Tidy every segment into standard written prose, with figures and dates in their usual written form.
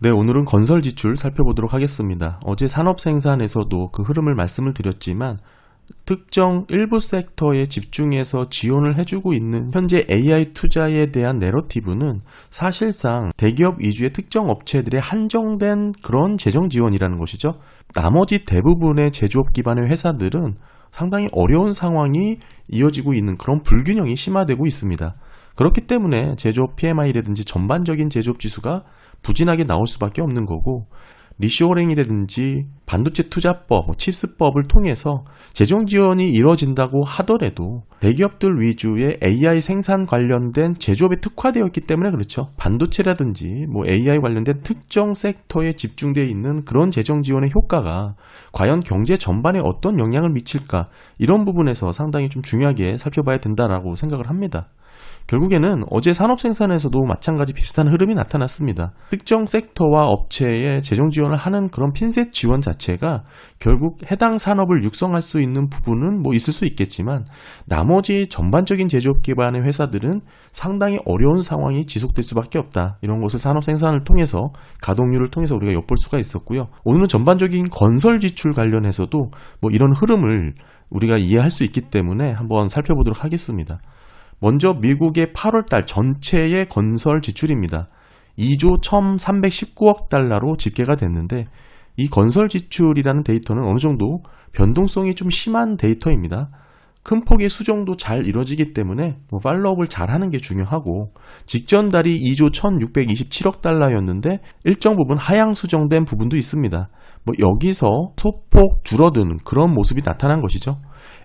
네, 오늘은 건설 지출 살펴보도록 하겠습니다. 어제 산업생산에서도 그 흐름을 말씀을 드렸지만 특정 일부 섹터에 집중해서 지원을 해주고 있는 현재 AI 투자에 대한 내러티브는 사실상 대기업 위주의 특정 업체들의 한정된 그런 재정 지원이라는 것이죠. 나머지 대부분의 제조업 기반의 회사들은 상당히 어려운 상황이 이어지고 있는 그런 불균형이 심화되고 있습니다. 그렇기 때문에 제조업 PMI라든지 전반적인 제조업 지수가 부진하게 나올 수밖에 없는 거고, 리쇼어링이라든지 반도체 투자법, 칩스법을 통해서 재정 지원이 이루어진다고 하더라도 대기업들 위주의 AI 생산 관련된 제조업에 특화되어 있기 때문에 그렇죠. 반도체라든지 AI 관련된 특정 섹터에 집중되어 있는 그런 재정 지원의 효과가 과연 경제 전반에 어떤 영향을 미칠까, 이런 부분에서 상당히 좀 중요하게 살펴봐야 된다라고 생각을 합니다. 결국에는 어제 산업생산에서도 마찬가지 비슷한 흐름이 나타났습니다. 특정 섹터와 업체에 재정 지원을 하는 그런 핀셋 지원 자체가 결국 해당 산업을 육성할 수 있는 부분은 있을 수 있겠지만, 나머지 전반적인 제조업 기반의 회사들은 상당히 어려운 상황이 지속될 수밖에 없다. 이런 것을 산업생산을 통해서, 가동률을 통해서 우리가 엿볼 수가 있었고요. 오늘은 전반적인 건설 지출 관련해서도 이런 흐름을 우리가 이해할 수 있기 때문에 한번 살펴보도록 하겠습니다. 먼저 미국의 8월달 전체의 건설 지출입니다. 2조 1,319억 달러로 집계가 됐는데, 이 건설 지출이라는 데이터는 어느 정도 변동성이 좀 심한 데이터입니다. 큰 폭의 수정도 잘 이루어지기 때문에 팔로우업을 잘 하는 게 중요하고, 직전 달이 2조 1,627억 달러였는데 일정 부분 하향 수정된 부분도 있습니다. 여기서 소폭 줄어드는 그런 모습이 나타난 것이죠.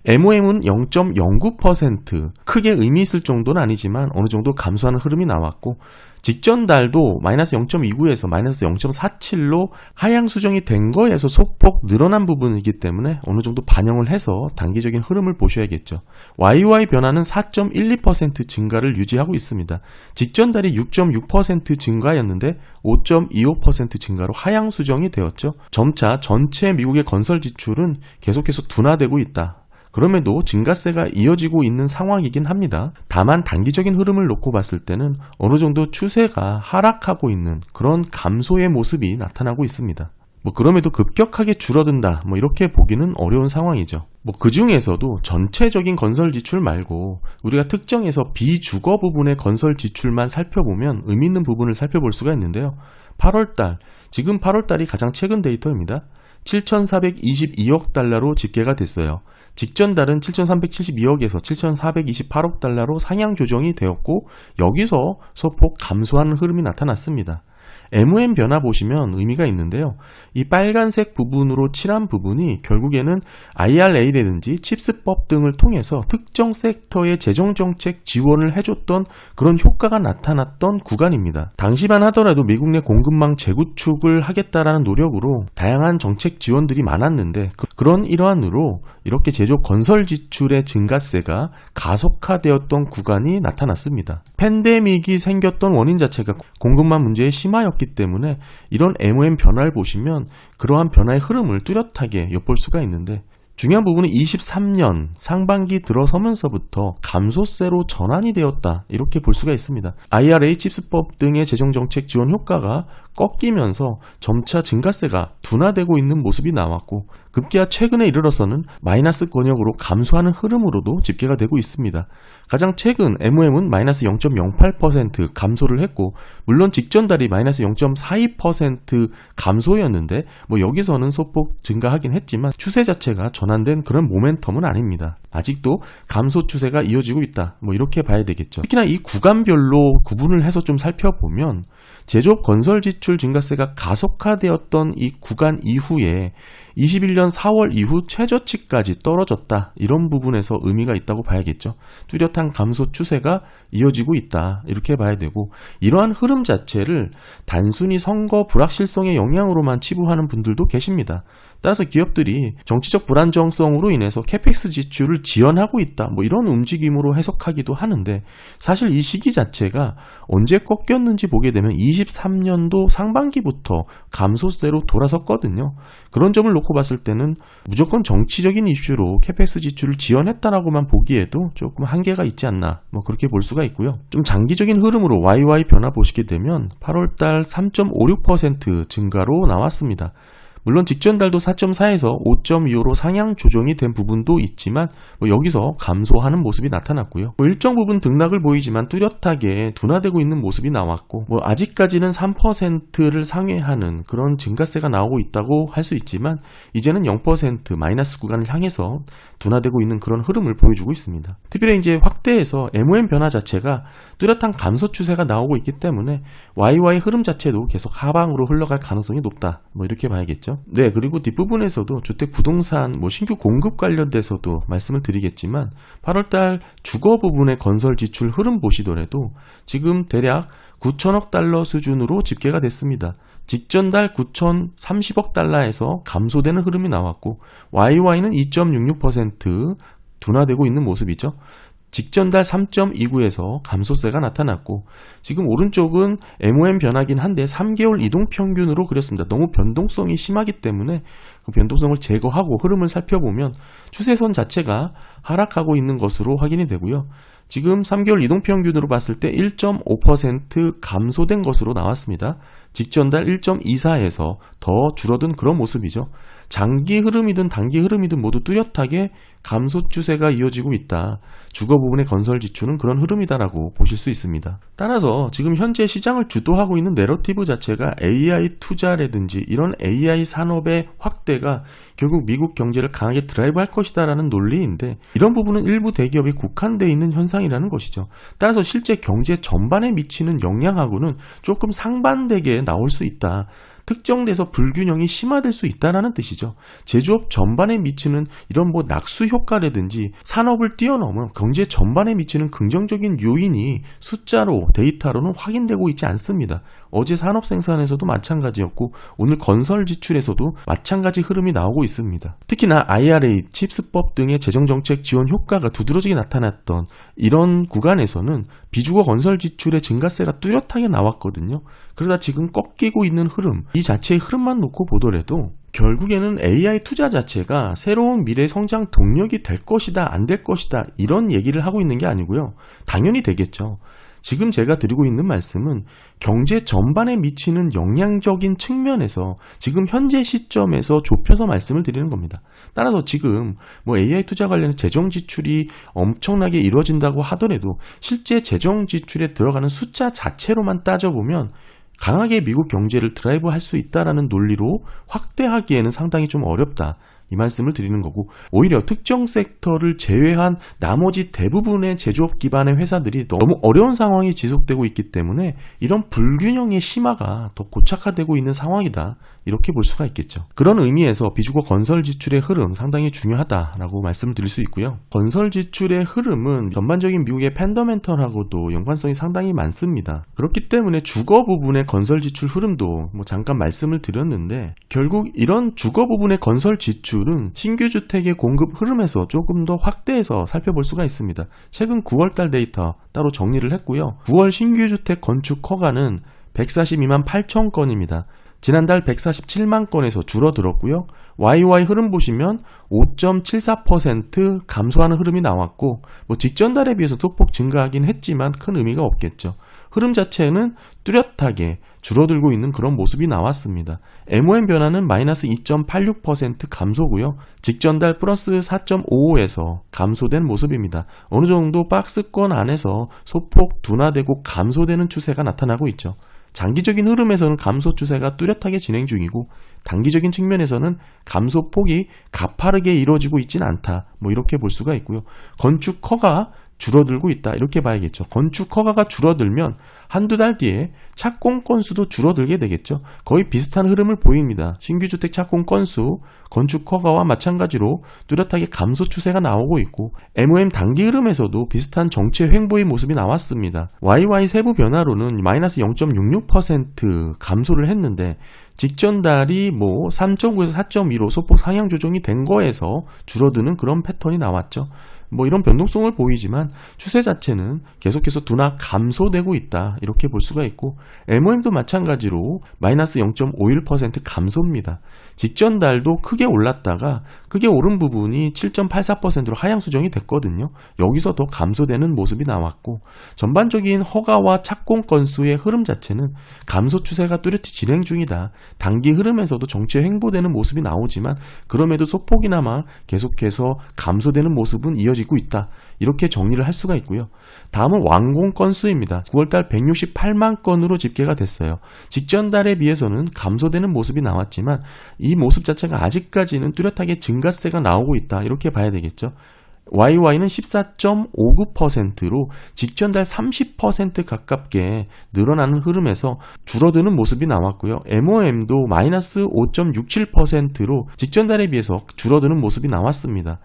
MOM은 0.09%, 크게 의미 있을 정도는 아니지만 어느 정도 감소하는 흐름이 나왔고, 직전 달도 마이너스 0.29에서 마이너스 0.47로 하향 수정이 된 거에서 소폭 늘어난 부분이기 때문에 어느 정도 반영을 해서 단기적인 흐름을 보셔야겠죠. YY 변화는 4.12% 증가를 유지하고 있습니다. 직전 달이 6.6% 증가였는데 5.25% 증가로 하향 수정이 되었죠. 점차 전체 미국의 건설 지출은 계속해서 둔화되고 있다. 그럼에도 증가세가 이어지고 있는 상황이긴 합니다. 다만 단기적인 흐름을 놓고 봤을 때는 어느 정도 추세가 하락하고 있는 그런 감소의 모습이 나타나고 있습니다. 그럼에도 급격하게 줄어든다, 이렇게 보기는 어려운 상황이죠. 그 중에서도 전체적인 건설 지출 말고 우리가 특정해서 비주거 부분의 건설 지출만 살펴보면 의미 있는 부분을 살펴볼 수가 있는데요. 8월달, 지금 8월달이 가장 최근 데이터입니다. 7,422억 달러로 집계가 됐어요. 직전 달은 7,372억에서 7,428억 달러로 상향 조정이 되었고, 여기서 소폭 감소하는 흐름이 나타났습니다. MOM 변화 보시면 의미가 있는데요. 이 빨간색 부분으로 칠한 부분이 결국에는 IRA라든지 칩스법 등을 통해서 특정 섹터의 재정정책 지원을 해줬던 그런 효과가 나타났던 구간입니다. 당시만 하더라도 미국 내 공급망 재구축을 하겠다라는 노력으로 다양한 정책 지원들이 많았는데, 그런 일환으로 이렇게 제조업 건설 지출의 증가세가 가속화되었던 구간이 나타났습니다. 팬데믹이 생겼던 원인 자체가 공급망 문제의 심화였기 때문에 이런 MOM 변화를 보시면 그러한 변화의 흐름을 뚜렷하게 엿볼 수가 있는데, 중요한 부분은 23년 상반기 들어서면서부터 감소세로 전환이 되었다, 이렇게 볼 수가 있습니다. IRA 칩스법 등의 재정정책 지원 효과가 꺾이면서 점차 증가세가 둔화되고 있는 모습이 나왔고, 급기야 최근에 이르러서는 마이너스 권역으로 감소하는 흐름으로도 집계가 되고 있습니다. 가장 최근 MOM은 마이너스 0.08% 감소를 했고, 물론 직전 달이 마이너스 0.42% 감소였는데 여기서는 소폭 증가하긴 했지만 추세 자체가 전환된 그런 모멘텀은 아닙니다. 아직도 감소 추세가 이어지고 있다, 이렇게 봐야 되겠죠. 특히나 이 구간별로 구분을 해서 좀 살펴보면 제조업 건설 지출 증가세가 가속화되었던 이 구간 이후에 21년 4월 이후 최저치까지 떨어졌다, 이런 부분에서 의미가 있다고 봐야겠죠. 뚜렷한 감소 추세가 이어지고 있다, 이렇게 봐야 되고, 이러한 흐름 자체를 단순히 선거 불확실성의 영향으로만 치부하는 분들도 계십니다. 따라서 기업들이 정치적 불안정성으로 인해서 캐펙스 지출을 지연하고 있다, 이런 움직임으로 해석하기도 하는데, 사실 이 시기 자체가 언제 꺾였는지 보게 되면 23년도 상반기부터 감소세로 돌아섰거든요. 있었거든요. 그런 점을 놓고 봤을 때는 무조건 정치적인 이슈로 캐펙스 지출을 지연했다라고만 보기에도 조금 한계가 있지 않나, 뭐 그렇게 볼 수가 있고요. 좀 장기적인 흐름으로 YY 변화 보시게 되면 8월달 3.56% 증가로 나왔습니다. 물론 직전 달도 4.4에서 5.25로 상향 조정이 된 부분도 있지만 여기서 감소하는 모습이 나타났고요. 일정 부분 등락을 보이지만 뚜렷하게 둔화되고 있는 모습이 나왔고 아직까지는 3%를 상회하는 그런 증가세가 나오고 있다고 할 수 있지만 이제는 0% 마이너스 구간을 향해서 둔화되고 있는 그런 흐름을 보여주고 있습니다. 특별히 이제 확대해서 MOM 변화 자체가 뚜렷한 감소 추세가 나오고 있기 때문에 YY 흐름 자체도 계속 하방으로 흘러갈 가능성이 높다. 이렇게 봐야겠죠. 네, 그리고 뒷부분에서도 주택 부동산 신규 공급 관련돼서도 말씀을 드리겠지만 8월달 주거 부분의 건설 지출 흐름 보시더라도 지금 대략 9천억 달러 수준으로 집계가 됐습니다. 직전 달 9,030억 달러에서 감소되는 흐름이 나왔고 YY는 2.66% 둔화되고 있는 모습이죠. 직전 달 3.29에서 감소세가 나타났고 지금 오른쪽은 MOM 변화긴 한데 3개월 이동 평균으로 그렸습니다. 너무 변동성이 심하기 때문에 그 변동성을 제거하고 흐름을 살펴보면 추세선 자체가 하락하고 있는 것으로 확인이 되고요. 지금 3개월 이동 평균으로 봤을 때 1.5% 감소된 것으로 나왔습니다. 직전 달 1.24에서 더 줄어든 그런 모습이죠. 장기 흐름이든 단기 흐름이든 모두 뚜렷하게 감소 추세가 이어지고 있다. 주거 부분의 건설 지출은 그런 흐름이다라고 보실 수 있습니다. 따라서 지금 현재 시장을 주도하고 있는 내러티브 자체가 AI 투자라든지 이런 AI 산업의 확대가 결국 미국 경제를 강하게 드라이브할 것이다라는 논리인데 이런 부분은 일부 대기업이 국한되어 있는 현상이라는 것이죠. 따라서 실제 경제 전반에 미치는 영향하고는 조금 상반되게 나올 수 있다. 특정돼서 불균형이 심화될 수 있다는 뜻이죠. 제조업 전반에 미치는 이런 낙수 효과라든지 산업을 뛰어넘은 경제 전반에 미치는 긍정적인 요인이 숫자로 데이터로는 확인되고 있지 않습니다. 어제 산업 생산에서도 마찬가지였고 오늘 건설 지출에서도 마찬가지 흐름이 나오고 있습니다. 특히나 IRA, 칩스법 등의 재정정책 지원 효과가 두드러지게 나타났던 이런 구간에서는 비주거 건설 지출의 증가세가 뚜렷하게 나왔거든요. 그러다 지금 꺾이고 있는 흐름, 이 자체의 흐름만 놓고 보더라도 결국에는 AI 투자 자체가 새로운 미래 성장 동력이 될 것이다, 안 될 것이다 이런 얘기를 하고 있는 게 아니고요. 당연히 되겠죠. 지금 제가 드리고 있는 말씀은 경제 전반에 미치는 영향적인 측면에서 지금 현재 시점에서 좁혀서 말씀을 드리는 겁니다. 따라서 지금 AI 투자 관련 재정 지출이 엄청나게 이루어진다고 하더라도 실제 재정 지출에 들어가는 숫자 자체로만 따져보면 강하게 미국 경제를 드라이브 할 수 있다라는 논리로 확대하기에는 상당히 좀 어렵다. 이 말씀을 드리는 거고 오히려 특정 섹터를 제외한 나머지 대부분의 제조업 기반의 회사들이 너무 어려운 상황이 지속되고 있기 때문에 이런 불균형의 심화가 더 고착화되고 있는 상황이다. 이렇게 볼 수가 있겠죠. 그런 의미에서 비주거 건설 지출의 흐름 상당히 중요하다라고 말씀을 드릴 수 있고요. 건설 지출의 흐름은 전반적인 미국의 펀더멘털하고도 연관성이 상당히 많습니다. 그렇기 때문에 주거 부분의 건설 지출 흐름도 잠깐 말씀을 드렸는데 결국 이런 주거 부분의 건설 지출은 신규 주택의 공급 흐름에서 조금 더 확대해서 살펴볼 수가 있습니다. 최근 9월달 데이터 따로 정리를 했고요. 9월 신규 주택 건축 허가는 142만 8천 건입니다. 지난달 147만 건에서 줄어들었고요. YY 흐름 보시면 5.74% 감소하는 흐름이 나왔고 직전 달에 비해서 소폭 증가하긴 했지만 큰 의미가 없겠죠. 흐름 자체는 뚜렷하게 줄어들고 있는 그런 모습이 나왔습니다. MOM 변화는 마이너스 2.86% 감소고요. 직전 달 플러스 4.55에서 감소된 모습입니다. 어느 정도 박스권 안에서 소폭 둔화되고 감소되는 추세가 나타나고 있죠. 장기적인 흐름에서는 감소 추세가 뚜렷하게 진행 중이고 단기적인 측면에서는 감소폭이 가파르게 이루어지고 있지는 않다. 이렇게 볼 수가 있고요. 건축 허가 줄어들고 있다. 이렇게 봐야겠죠. 건축 허가가 줄어들면 한두 달 뒤에 착공 건수도 줄어들게 되겠죠. 거의 비슷한 흐름을 보입니다. 신규 주택 착공 건수, 건축 허가와 마찬가지로 뚜렷하게 감소 추세가 나오고 있고 MOM 단기 흐름에서도 비슷한 정체 횡보의 모습이 나왔습니다. YY 세부 변화로는 마이너스 0.66% 감소를 했는데 직전 달이 3.9에서 4.2로 소폭 상향 조정이 된 거에서 줄어드는 그런 패턴이 나왔죠. 뭐 이런 변동성을 보이지만 추세 자체는 계속해서 둔화 감소되고 있다 이렇게 볼 수가 있고, MOM도 마찬가지로 마이너스 0.51% 감소입니다. 직전 달도 크게 올랐다가 크게 오른 부분이 7.84%로 하향 수정이 됐거든요. 여기서 더 감소되는 모습이 나왔고, 전반적인 허가와 착공 건수의 흐름 자체는 감소 추세가 뚜렷이 진행 중이다. 단기 흐름에서도 정체 횡보되는 모습이 나오지만 그럼에도 소폭이나마 계속해서 감소되는 모습은 이어지고 있다. 이렇게 정리를 할 수가 있고요. 다음은 완공 건수입니다. 9월달 168만 건으로 집계가 됐어요. 직전 달에 비해서는 감소되는 모습이 나왔지만 이 모습 자체가 아직까지는 뚜렷하게 증가세가 나오고 있다. 이렇게 봐야 되겠죠. YY는 14.59%로 직전 달 30% 가깝게 늘어나는 흐름에서 줄어드는 모습이 나왔고요. MOM도 마이너스 5.67%로 직전 달에 비해서 줄어드는 모습이 나왔습니다.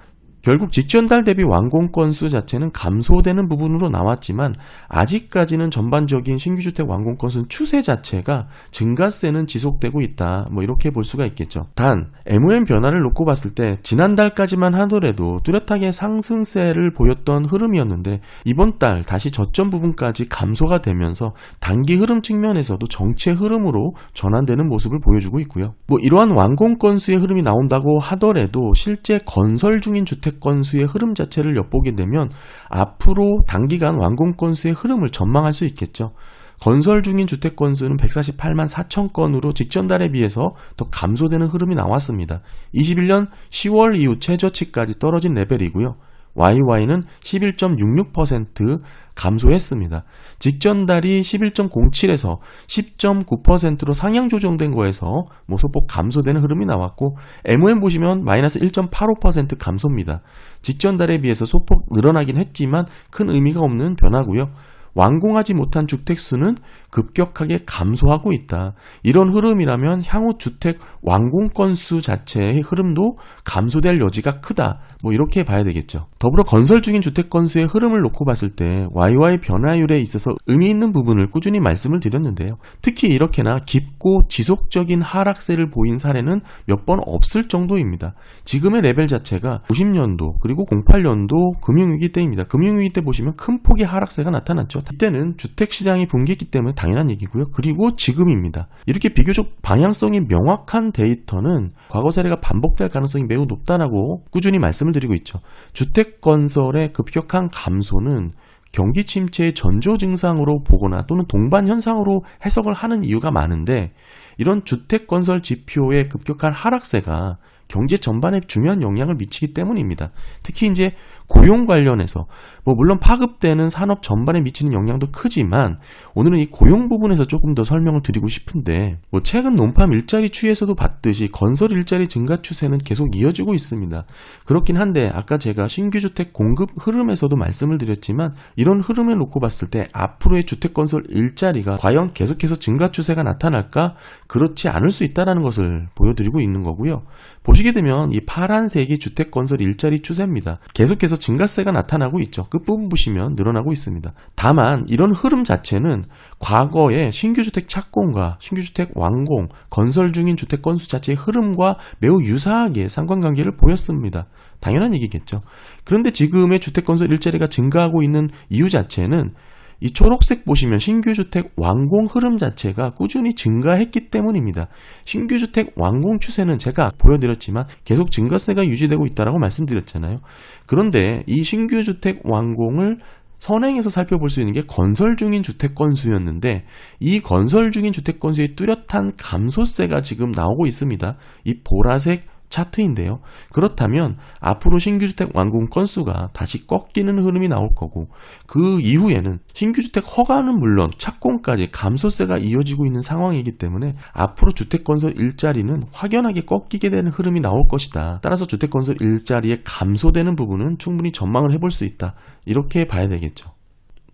결국 직전 달 대비 완공 건수 자체는 감소되는 부분으로 나왔지만 아직까지는 전반적인 신규주택 완공 건수는 추세 자체가 증가세는 지속되고 있다. 뭐 이렇게 볼 수가 있겠죠. 단 MOM 변화를 놓고 봤을 때 지난달까지만 하더라도 뚜렷하게 상승세를 보였던 흐름이었는데 이번 달 다시 저점 부분까지 감소가 되면서 단기 흐름 측면에서도 정체 흐름으로 전환되는 모습을 보여주고 있고요. 뭐 이러한 완공 건수의 흐름이 나온다고 하더라도 실제 건설 중인 주택 건수의 흐름 자체를 엿보게 되면 앞으로 단기간 완공 건수의 흐름을 전망할 수 있겠죠. 건설 중인 주택 건수는 148만 4천 건으로 직전 달에 비해서 더 감소되는 흐름이 나왔습니다. 21년 10월 이후 최저치까지 떨어진 레벨이고요. YY는 11.66% 감소했습니다. 직전 달이 11.07에서 10.9%로 상향 조정된 거에서 소폭 감소되는 흐름이 나왔고, MOM 보시면 마이너스 1.85% 감소입니다. 직전 달에 비해서 소폭 늘어나긴 했지만 큰 의미가 없는 변화고요. 완공하지 못한 주택수는 급격하게 감소하고 있다. 이런 흐름이라면 향후 주택 완공 건수 자체의 흐름도 감소될 여지가 크다. 이렇게 봐야 되겠죠. 더불어 건설 중인 주택 건수의 흐름을 놓고 봤을 때 YY 변화율에 있어서 의미 있는 부분을 꾸준히 말씀을 드렸는데요. 특히 이렇게나 깊고 지속적인 하락세를 보인 사례는 몇 번 없을 정도입니다. 지금의 레벨 자체가 90년도 그리고 08년도 금융위기 때입니다. 금융위기 때 보시면 큰 폭의 하락세가 나타났죠. 이때는 주택시장이 붕괴했기 때문에 당연한 얘기고요. 그리고 지금입니다. 이렇게 비교적 방향성이 명확한 데이터는 과거 사례가 반복될 가능성이 매우 높다라고 꾸준히 말씀을 드리고 있죠. 주택 건설의 급격한 감소는 경기 침체의 전조 증상으로 보거나 또는 동반 현상으로 해석을 하는 이유가 많은데, 이런 주택 건설 지표의 급격한 하락세가 경제 전반에 중요한 영향을 미치기 때문입니다. 특히 이제 고용 관련해서 물론 파급되는 산업 전반에 미치는 영향도 크지만 오늘은 이 고용 부분에서 조금 더 설명을 드리고 싶은데, 최근 논팜 일자리 추이에서도 봤듯이 건설 일자리 증가 추세는 계속 이어지고 있습니다. 그렇긴 한데 아까 제가 신규 주택 공급 흐름에서도 말씀을 드렸지만 이런 흐름을 놓고 봤을 때 앞으로의 주택 건설 일자리가 과연 계속해서 증가 추세가 나타날까? 그렇지 않을 수 있다는 것을 보여드리고 있는 거고요. 보시게 되면 이 파란색이 주택 건설 일자리 추세입니다. 계속해서 증가세가 나타나고 있죠. 끝부분 보시면 늘어나고 있습니다. 다만 이런 흐름 자체는 과거의 신규주택 착공과 신규주택 완공, 건설 중인 주택 건수 자체의 흐름과 매우 유사하게 상관관계를 보였습니다. 당연한 얘기겠죠. 그런데 지금의 주택 건설 일자리가 증가하고 있는 이유 자체는 이 초록색 보시면 신규주택 완공 흐름 자체가 꾸준히 증가했기 때문입니다. 신규주택 완공 추세는 제가 보여드렸지만 계속 증가세가 유지되고 있다고 말씀드렸잖아요. 그런데 이 신규주택 완공을 선행해서 살펴볼 수 있는 게 건설 중인 주택 건수였는데, 이 건설 중인 주택 건수의 뚜렷한 감소세가 지금 나오고 있습니다. 이 보라색 차트인데요. 그렇다면 앞으로 신규주택 완공 건수가 다시 꺾이는 흐름이 나올 거고, 그 이후에는 신규주택 허가는 물론 착공까지 감소세가 이어지고 있는 상황이기 때문에 앞으로 주택 건설 일자리는 확연하게 꺾이게 되는 흐름이 나올 것이다. 따라서 주택 건설 일자리의 감소되는 부분은 충분히 전망을 해볼 수 있다. 이렇게 봐야 되겠죠.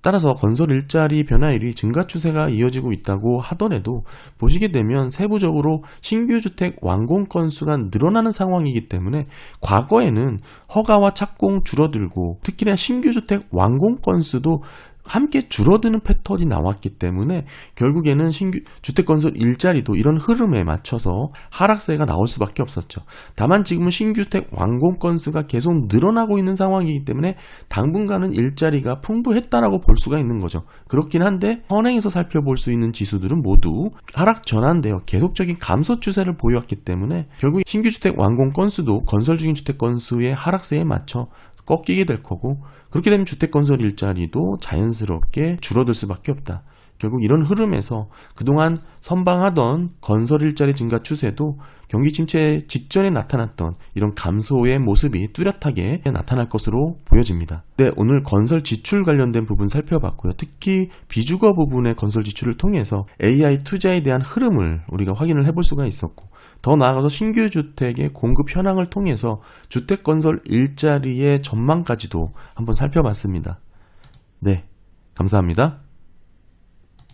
따라서 건설 일자리 변화율이 증가 추세가 이어지고 있다고 하더라도 보시게 되면 세부적으로 신규주택 완공 건수가 늘어나는 상황이기 때문에 과거에는 허가와 착공 줄어들고 특히나 신규주택 완공 건수도 함께 줄어드는 패턴이 나왔기 때문에 결국에는 신규 주택건설 일자리도 이런 흐름에 맞춰서 하락세가 나올 수밖에 없었죠. 다만 지금은 신규주택 완공 건수가 계속 늘어나고 있는 상황이기 때문에 당분간은 일자리가 풍부했다라고 볼 수가 있는 거죠. 그렇긴 한데 선행에서 살펴볼 수 있는 지수들은 모두 하락 전환되어 계속적인 감소 추세를 보여왔기 때문에 결국 신규주택 완공 건수도 건설 중인 주택 건수의 하락세에 맞춰 꺾이게 될 거고, 그렇게 되면 주택건설 일자리도 자연스럽게 줄어들 수밖에 없다. 결국 이런 흐름에서 그동안 선방하던 건설 일자리 증가 추세도 경기 침체 직전에 나타났던 이런 감소의 모습이 뚜렷하게 나타날 것으로 보여집니다. 네, 오늘 건설 지출 관련된 부분 살펴봤고요. 특히 비주거 부분의 건설 지출을 통해서 AI 투자에 대한 흐름을 우리가 확인을 해볼 수가 있었고, 더 나아가서 신규 주택의 공급 현황을 통해서 주택 건설 일자리의 전망까지도 한번 살펴봤습니다. 네, 감사합니다.